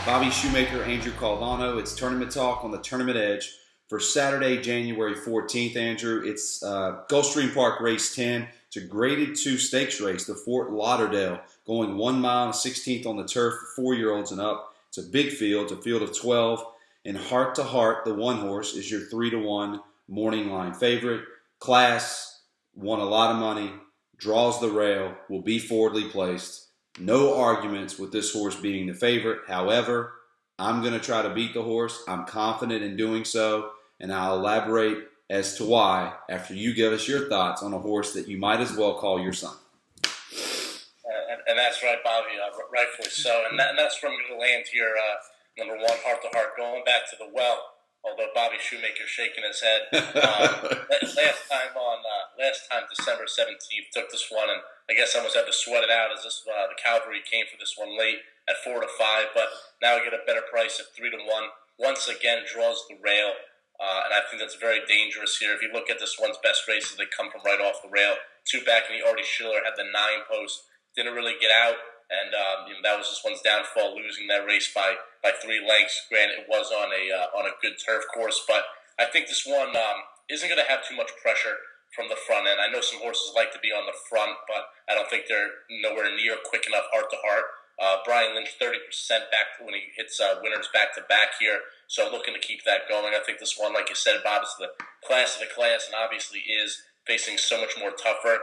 Bobby Shoemaker, Andrew Caldano. It's Tournament Talk on the Tournament Edge for Saturday, January 14th, Andrew. It's Gulfstream Park Race 10. It's a graded 2 stakes race, the Fort Lauderdale, going 1 mile, 16th on the turf for 4-year-olds and up. It's a big field. It's a field of 12. And Heart to Heart, the one horse, is your 3-1 morning line favorite. Class, won a lot of money, draws the rail, will be forwardly placed. No arguments with this horse being the favorite. However, I'm going to try to beat the horse. I'm confident in doing so, and I'll elaborate as to why after you give us your thoughts on a horse that you might as well call your son. And that's right, Bobby, rightfully so. And that's where I'm going to land here, number one, Heart to Heart, going back to the well, although Bobby Shoemaker's shaking his head. Last time, December 17th, took this one, and I guess I almost had to sweat it out as the cavalry came for this one late at 4-5, but now I get a better price at 3-1. Once again, draws the rail, and I think that's very dangerous here. If you look at this one's best races, they come from right off the rail. 2 back, and Artie Schiller had the 9 post, didn't really get out, and that was this one's downfall, losing that race by 3 lengths. Granted, it was on a good turf course, but I think this one isn't going to have too much pressure from the front end. I know some horses like to be on the front, but I don't think they're nowhere near quick enough. Heart to Heart, Brian Lynch 30% back when he hits winners back to back here, so looking to keep that going. I think this one, like you said, Bob, is the class of the class, and obviously is facing so much more tougher.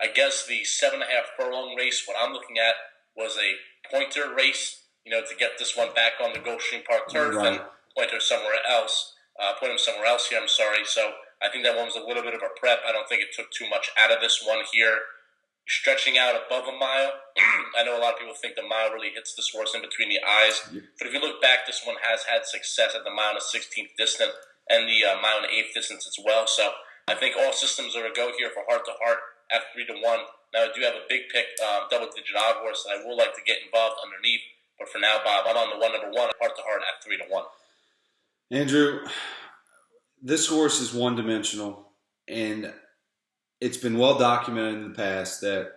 I guess the 7.5 furlong race, what I'm looking at, was a pointer race, to get this one back on the Gulfstream Park turf, right, and point him somewhere else here, I'm sorry. So I think that one was a little bit of a prep. I don't think it took too much out of this one here. Stretching out above a mile, I know a lot of people think the mile really hits this horse in between the eyes, but if you look back, this one has had success at the mile and 16th distance and the mile and 8th distance as well. So I think all systems are a go here for Heart to Heart at 3-1. Now I do have a big pick, double-digit odd horse that I would like to get involved underneath, but for now, Bob, I'm on the number one, Heart to Heart at 3-1. Andrew, this horse is one-dimensional, and it's been well documented in the past that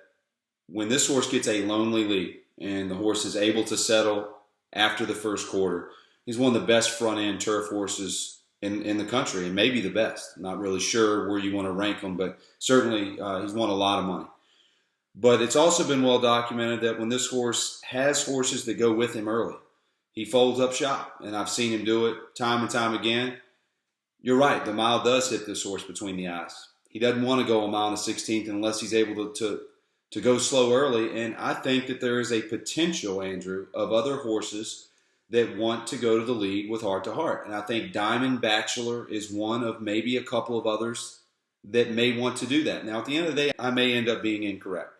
when this horse gets a lonely lead and the horse is able to settle after the first quarter, he's one of the best front-end turf horses in the country, and maybe the best. I'm not really sure where you want to rank him, but certainly he's won a lot of money. But it's also been well documented that when this horse has horses that go with him early, he folds up shop, and I've seen him do it time and time again. You're right, the mile does hit this horse between the eyes. He doesn't want to go a mile and a 16th unless he's able to go slow early, and I think that there is a potential, Andrew, of other horses that want to go to the lead with Heart to Heart. And I think Diamond Bachelor is one of maybe a couple of others that may want to do that. Now, at the end of the day, I may end up being incorrect.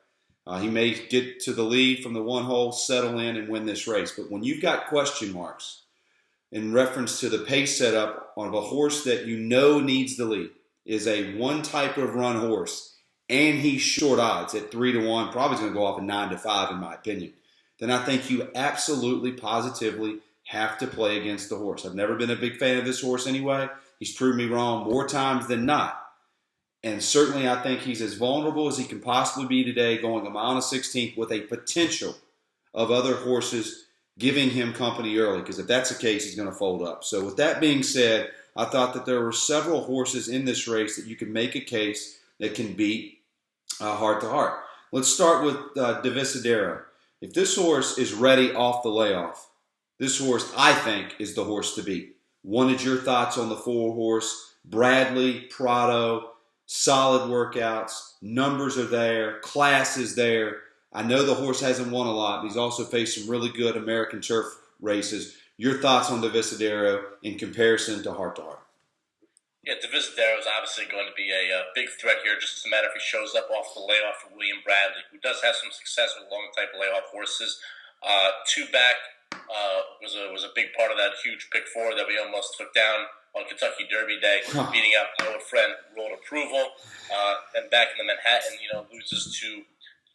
He may get to the lead from the one hole, settle in, and win this race. But when you've got question marks in reference to the pace setup of a horse that you know needs the lead, is a one type of run horse, and he's short odds at 3-1, probably going to go off at 9-5 in my opinion, then I think you absolutely, positively have to play against the horse. I've never been a big fan of this horse anyway. He's proved me wrong more times than not. And certainly I think he's as vulnerable as he can possibly be today, going a mile and a 16th with a potential of other horses giving him company early, because if that's the case, he's going to fold up. So with that being said, I thought that there were several horses in this race that you can make a case that can beat Heart to Heart. Let's start with Divisadero. If this horse is ready off the layoff, this horse, I think, is the horse to beat. Wanted your thoughts on the 4-horse. Bradley, Prado, solid workouts, numbers are there, class is there. I know the horse hasn't won a lot, but he's also faced some really good American turf races. Your thoughts on Divisadero in comparison to Heart to Heart? Yeah, Divisadero is obviously going to be a big threat here, just a matter if he shows up off the layoff for William Bradley, who does have some success with long type layoff horses. 2 back was a big part of that huge pick 4 that we almost took down on Kentucky Derby Day, beating out my old friend World Approval, and back in the Manhattan, loses to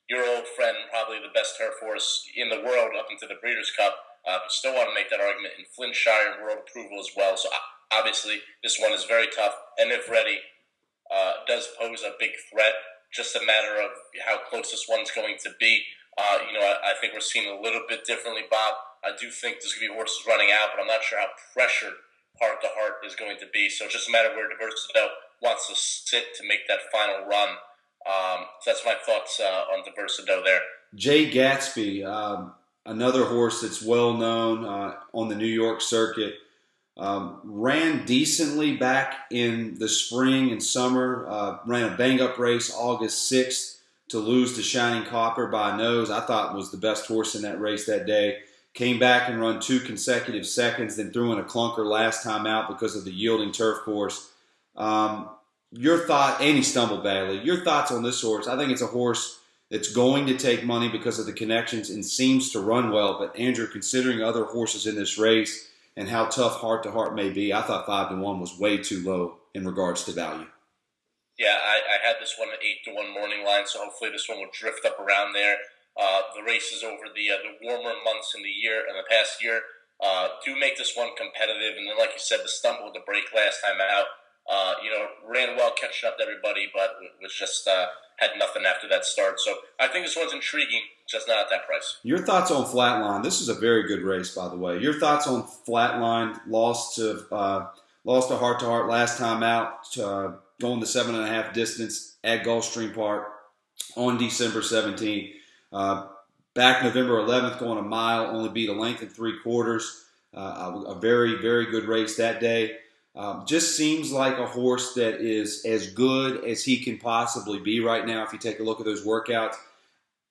your old friend, probably the best turf horse in the world up into the Breeders' Cup. But still want to make that argument in Flintshire, World Approval as well. So obviously this one is very tough, and if ready, does pose a big threat. Just a matter of how close this one's going to be. I think we're seeing a little bit differently, Bob. I do think there's going to be horses running out, but I'm not sure how pressured Heart to Heart is going to be. So it's just a matter of where Diversito wants to sit to make that final run. So that's my thoughts on Diversito there. Jay Gatsby, another horse that's well known on the New York circuit, ran decently back in the spring and summer. Ran a bang-up race August 6th to lose to Shining Copper by a nose. I thought was the best horse in that race that day. Came back and run 2 consecutive seconds, then threw in a clunker last time out because of the yielding turf course. Your thought, and he stumbled badly. Your thoughts on this horse? I think it's a horse that's going to take money because of the connections and seems to run well. But Andrew, considering other horses in this race and how tough Heart to Heart may be, I thought 5-1 was way too low in regards to value. Yeah, I had this one at 8-1 morning line, so hopefully this one will drift up around there. The races over the warmer months in the year and the past year do make this one competitive. And then, like you said, the stumble with the break last time out, ran well catching up to everybody, but was just had nothing after that start. So I think this one's intriguing, just not at that price. Your thoughts on Flatline? This is a very good race, by the way. Your thoughts on Flatline? Lost to Heart to Heart last time out, going the 7.5 distance at Gulfstream Park on December 17th. Back November 11th, going a mile, only beat a length and 3/4. A very, very good race that day. Just seems like a horse that is as good as he can possibly be right now if you take a look at those workouts.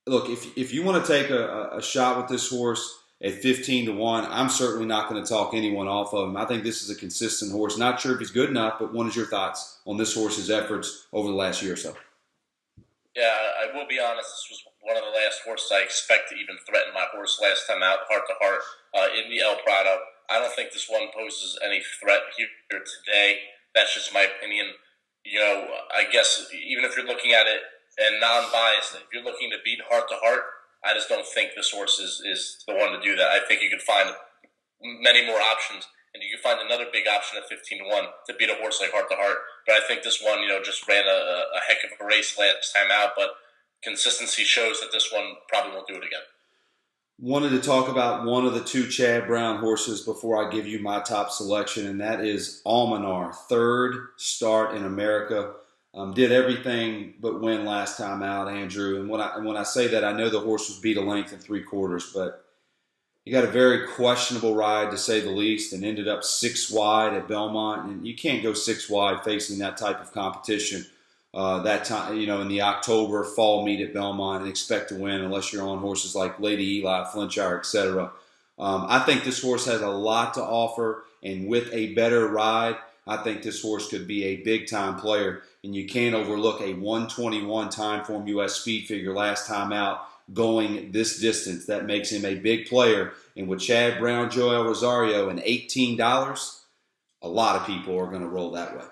Look, if you want to take a shot with this horse at 15-1, I'm certainly not going to talk anyone off of him. I think this is a consistent horse. Not sure if he's good enough, but what is your thoughts on this horse's efforts over the last year or so? Yeah, I will be honest. This was one of the last horses I expect to even threaten my horse last time out, Heart to Heart, in the El Prado. I don't think this one poses any threat here today. That's just my opinion. I guess even if you're looking at it and non-biased, if you're looking to beat Heart to Heart, I just don't think this horse is the one to do that. I think you could find many more options, and you can find another big option at 15-1 to beat a horse like Heart to Heart. But I think this one, just ran a heck of a race last time out, but consistency shows that this one probably won't do it again. Wanted to talk about one of the 2 Chad Brown horses before I give you my top selection, and that is Almanar, 3rd start in America. Did everything but win last time out, Andrew. And when I say that, I know the horse was beat a length and 3/4, but he got a very questionable ride to say the least, and ended up 6 wide at Belmont. And you can't go 6 wide facing that type of competition. That time, in the October fall meet at Belmont and expect to win unless you're on horses like Lady Eli, Flintshire, etc. I think this horse has a lot to offer, and with a better ride, I think this horse could be a big-time player. And you can't overlook a 1:21 time form U.S. speed figure last time out going this distance. That makes him a big player. And with Chad Brown, Joel Rosario, and $18, a lot of people are going to roll that way.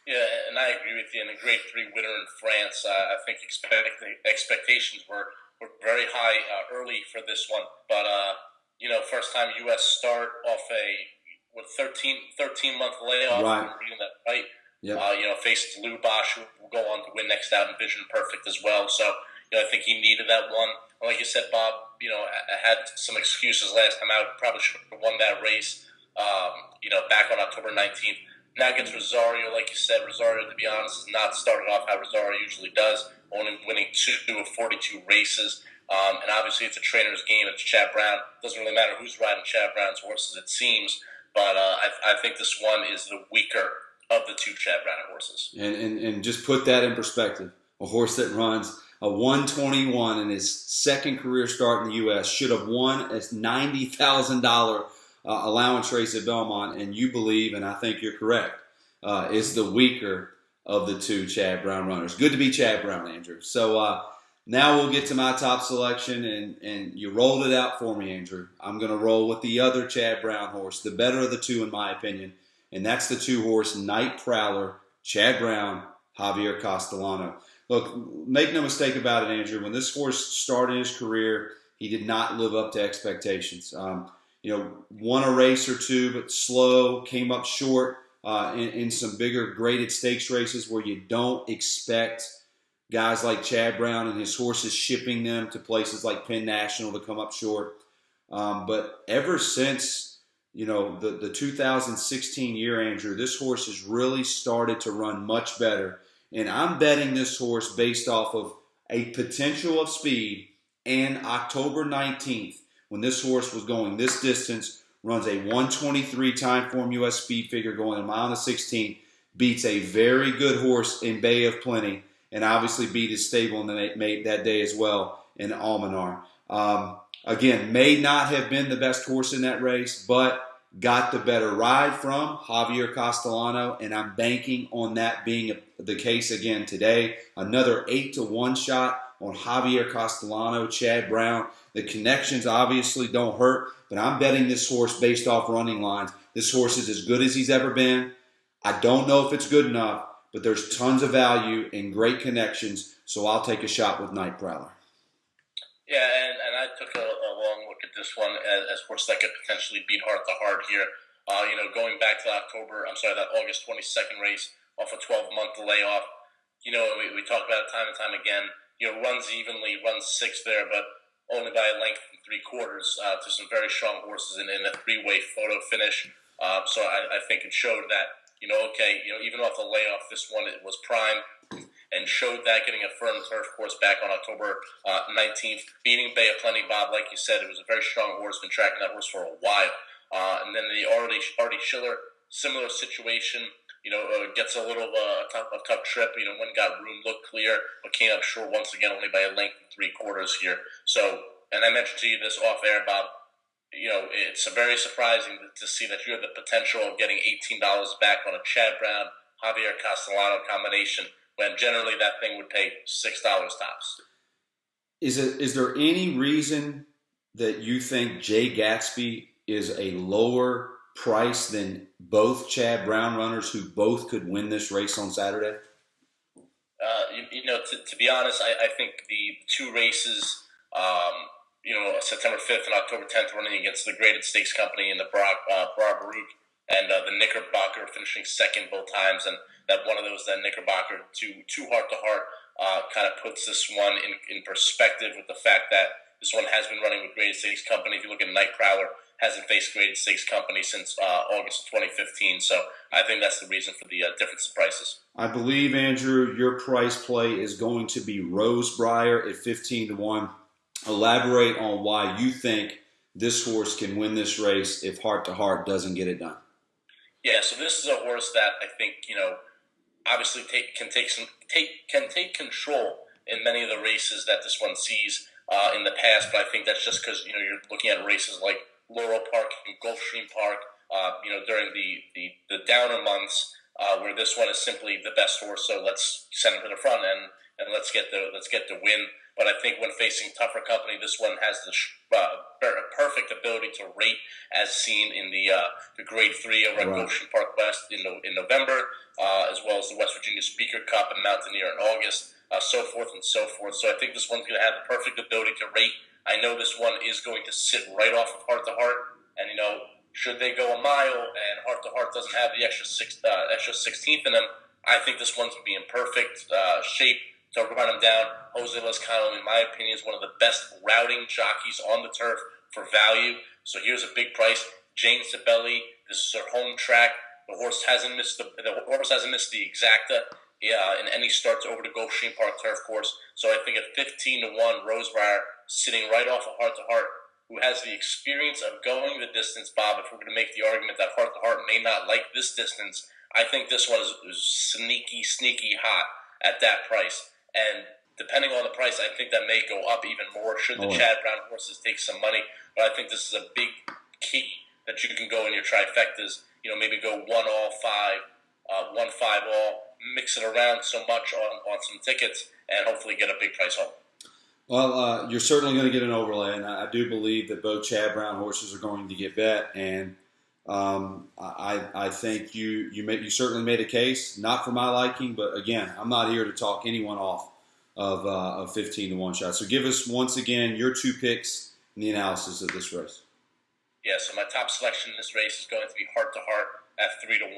Yeah, and I agree with you. In a Grade 3 winner in France, I think expectations were very high early for this one. But, first time U.S. start off a 13-month layoff. Right. I'm reading that right. Yep. Faced Lou Bosch, who will go on to win next out in Vision Perfect as well. So, I think he needed that one. And like you said, Bob, I had some excuses last time out. Probably should have won that race, back on October 19th. Now against Rosario, like you said, Rosario, to be honest, has not started off how Rosario usually does, only winning 2 of 42 races. And obviously it's a trainer's game. It's Chad Brown. Doesn't really matter who's riding Chad Brown's horses, it seems. But I think this one is the weaker of the 2 Chad Brown horses. And just put that in perspective. A horse that runs a 1:21 in his second career start in the U.S. should have won a $90,000 allowance race at Belmont, and you believe, and I think you're correct, is the weaker of the 2 Chad Brown runners. Good to be Chad Brown, Andrew. So now we'll get to my top selection, and you rolled it out for me, Andrew. I'm going to roll with the other Chad Brown horse, the better of the 2 in my opinion, and that's the 2-horse Night Prowler, Chad Brown, Javier Castellano. Look, make no mistake about it, Andrew. When this horse started his career, he did not live up to expectations. Won a race or 2, but slow, came up short in some bigger graded stakes races where you don't expect guys like Chad Brown and his horses shipping them to places like Penn National to come up short. But ever since, the 2016 year, Andrew, this horse has really started to run much better. And I'm betting this horse based off of a potential of speed and October 19th, when this horse was going this distance, runs a 123 time form US speed figure going a mile and a 16, beats a very good horse in Bay of Plenty, and obviously beat his stable in that day as well in Almanar. Again, may not have been the best horse in that race, but got the better ride from Javier Castellano, and I'm banking on that being the case again today. Another 8-1 shot on Javier Castellano, Chad Brown. The connections obviously don't hurt, but I'm betting this horse based off running lines. This horse is as good as he's ever been. I don't know if it's good enough, but there's tons of value and great connections, so I'll take a shot with Night Prowler. Yeah, and I took a long look at this one as horse that could potentially beat Heart to Heart here. Going back to that August 22nd race off a 12-month layoff. We talk about it time and time again. Runs evenly, runs sixth there, but only by a length and 3/4 to some very strong horses in a three-way photo finish. So I think it showed that, even off the layoff, this one it was prime. And showed that getting a firm turf course back on October 19th, beating Bay of Plenty, Bob. Like you said, it was a very strong horse. Been tracking that horse for a while. And then the Artie Schiller, similar situation. Gets a little a tough trip. When got room, looked clear, but came up short once again, only by a length and 3/4 here. So, and I mentioned to you this off air, Bob. It's very surprising to see that you have the potential of getting $18 back on a Chad Brown, Javier Castellano combination, when generally that thing would pay $6 tops. Is there any reason that you think Jay Gatsby is a lower price than both Chad Brown runners who both could win this race on Saturday? To be honest, I think the two races, September 5th and October 10th, running against the Graded Stakes Company and the Baruch and the Knickerbocker finishing second both times, and that one of those, that Knickerbocker two Heart to Heart, kind of puts this one in perspective with the fact that this one has been running with Graded Stakes Company. If you look at Night Prowler, hasn't faced Graded Stakes Company since August of 2015, so I think that's the reason for the difference in prices. I believe, Andrew, your price play is going to be Rosebriar at 15-1. Elaborate on why you think this horse can win this race if Heart to Heart doesn't get it done. Yeah, so this is a horse that I think, obviously can take control in many of the races that this one sees in the past, but I think that's just because, you're looking at races like Laurel Park and Gulfstream Park, during the downer months, where this one is simply the best horse, so let's send him to the front end and let's get the win. But I think when facing tougher company, this one has the perfect ability to rate, as seen in the Grade 3 over at Gulfstream Park West in November, as well as the West Virginia Speaker Cup and Mountaineer in August, so forth and so forth. So I think this one's going to have the perfect ability to rate. I know this one is going to sit right off of Heart to Heart, and should they go a mile and Heart to Heart doesn't have the extra 16th in them, I think this one's going to be in perfect shape to run him down. Jose Lezcano, in my opinion, is one of the best routing jockeys on the turf for value. So here's a big price. Jane Sibeli, this is her home track. The horse hasn't missed the exacta in any starts over the Gulfstream Park turf course. So I think at 15-1, Rosebriar sitting right off of Heart to Heart, who has the experience of going the distance, Bob. If we're going to make the argument that Heart to Heart may not like this distance, I think this one is sneaky hot at that price. And depending on the price, I think that may go up even more should the Chad Brown horses take some money. But I think this is a big key that you can go in your trifectas. Maybe go 1 all 5, 1 5 all, mix it around so much on some tickets, and hopefully get a big price home. Well, you're certainly going to get an overlay, and I do believe that both Chad Brown horses are going to get bet. And I think you certainly made a case, not for my liking, but again, I'm not here to talk anyone off of 15-1 shot. So give us once again your two picks in the analysis of this race. Yeah, so my top selection in this race is going to be Heart to Heart at 3-1.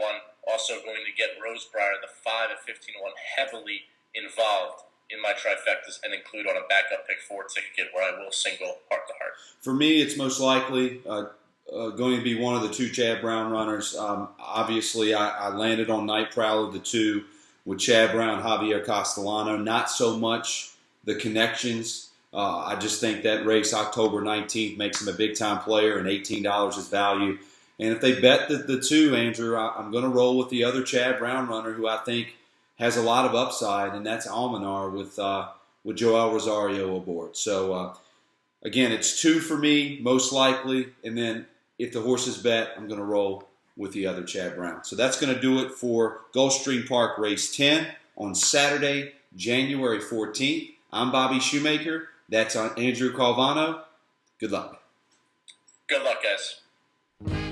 Also going to get Rosebriar, the 5 at 15-1, heavily involved in my trifectas and include on a backup pick 4 ticket where I will single heart to heart. For me, it's most likely going to be one of the 2 Chad Brown runners. Obviously, I landed on Night Prowler, the 2, with Chad Brown, Javier Castellano. Not so much the connections. I just think that race, October 19th, makes him a big-time player, and $18 is value. And if they bet the 2, Andrew, I'm going to roll with the other Chad Brown runner who I think has a lot of upside, and that's Almanar with Joel Rosario aboard. So, again, it's 2 for me, most likely. And then if the horses bet, I'm going to roll with the other Chad Brown. So that's going to do it for Gulfstream Park Race 10 on Saturday, January 14th. I'm Bobby Shoemaker. That's on Andrew Calvano. Good luck. Good luck, guys.